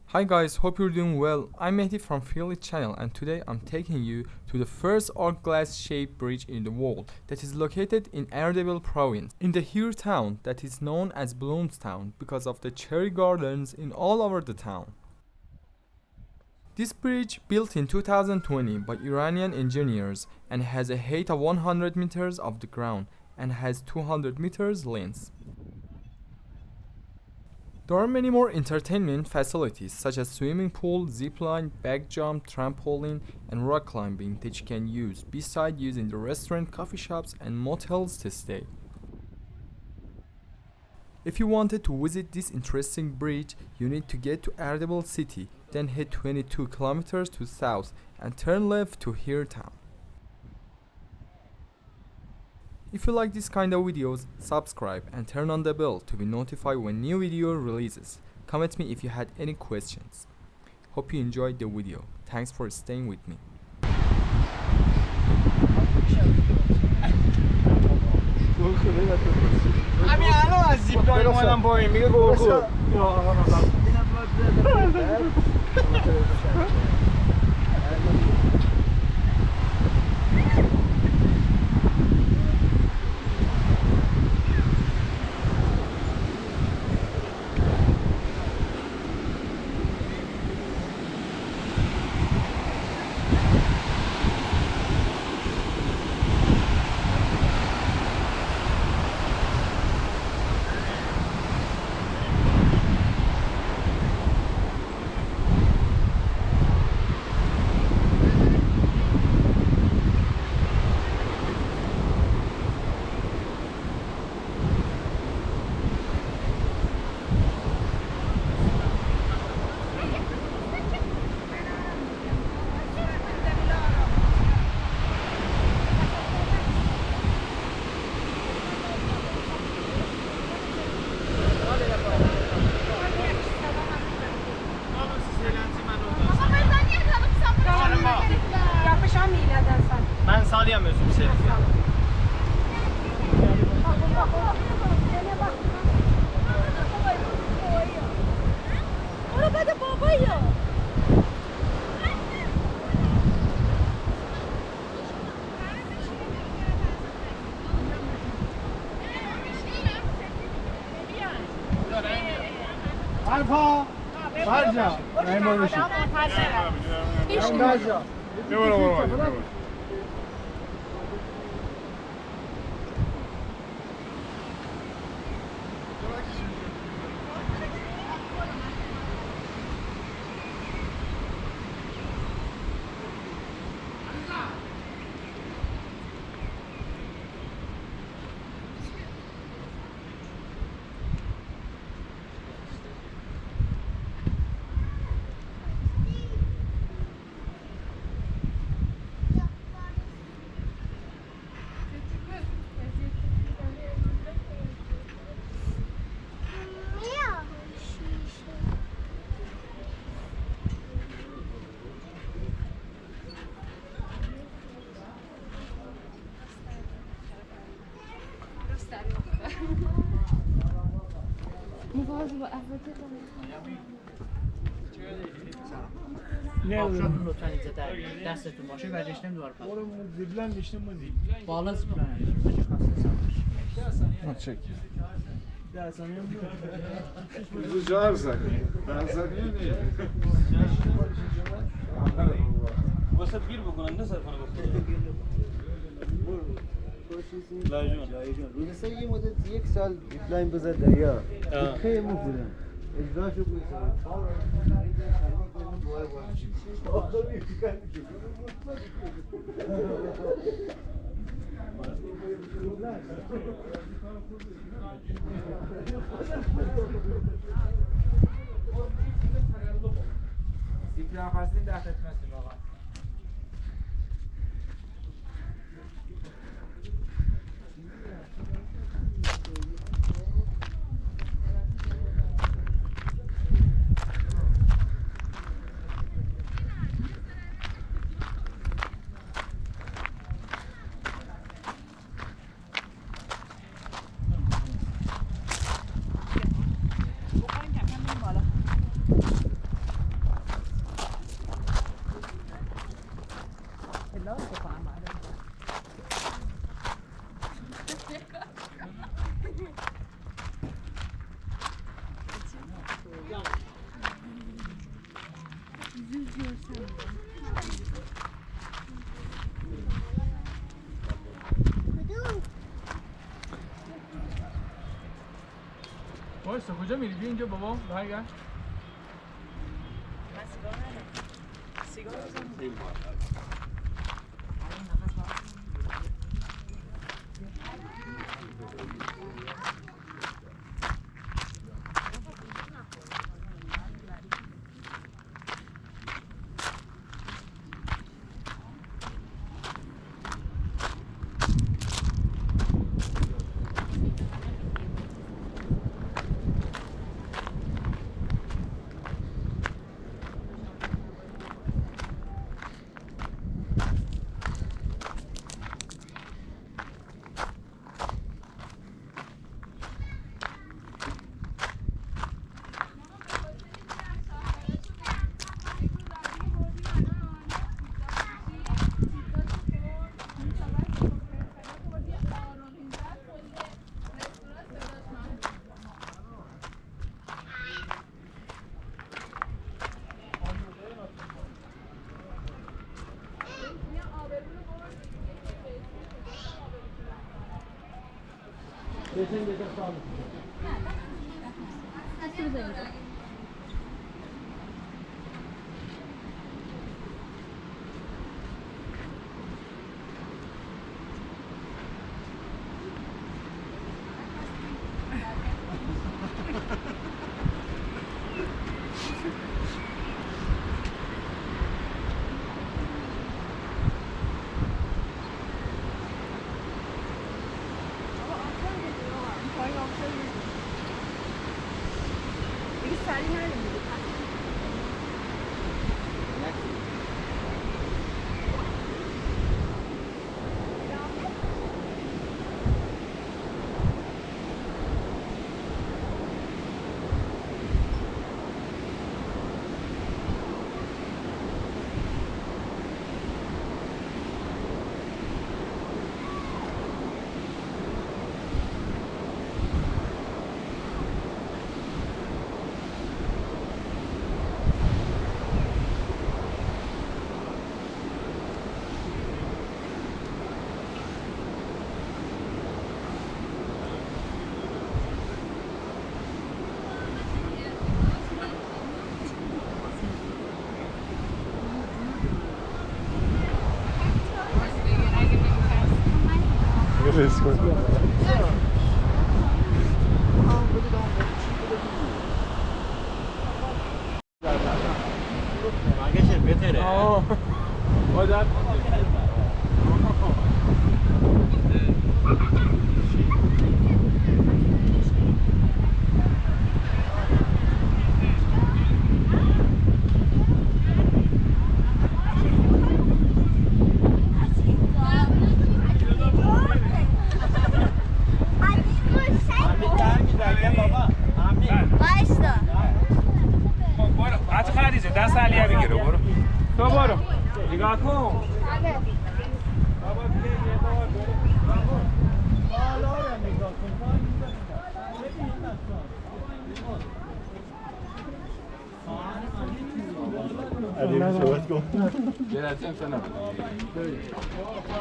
Hi guys, hope you're doing well. I'm Mehdi from Philly channel and today I'm taking you to the first hourglass shaped bridge in the world that is located in Ardabil province in the Here town that is known as Bloomstown because of the cherry gardens in all over the town. This bridge built in 2020 by Iranian engineers and has a height of 100 meters off the ground and has 200 meters length. There are many more entertainment facilities such as swimming pool, zipline, back jump, trampoline, and rock climbing that you can use besides using the restaurant, coffee shops, and motels to stay. If you wanted to visit this interesting bridge, you need to get to Ardabil city, then head 22 kilometers to south and turn left to Here town. If you like this kind of videos, subscribe and turn on the bell to be notified when new video releases. Comment me if you had any questions. Hope you enjoyed the video. Thanks for staying with me. همین الان از زیپلاین اومدم پایین میگه گورخور من سالی هم özüm seni. Orada da babaya. Alfa. Barca. Ben böyle şey. Ben barca. Ne var var var. مواظب افراد Ne oldu? Şunu lütfen izle ders ettim başı ve geçtim duvar kaldı. Oğlum ziblen geçtim mi? Bağlı zıplan. Bence hasta sanmış. Çek. Ya sanıyorum. Bizi çağırsak. Ben sanıyorum niye? واسه گیر بکنن نه سر کنه روز سه یه مدت یک سال ریپلاین بذار دریا خیلی مفیدم اجراشو سیپلان خواستین در خدمتتون آقا وایسا کجا میری؟ بیا اینجا بابا برگرد.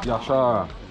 Yaşa.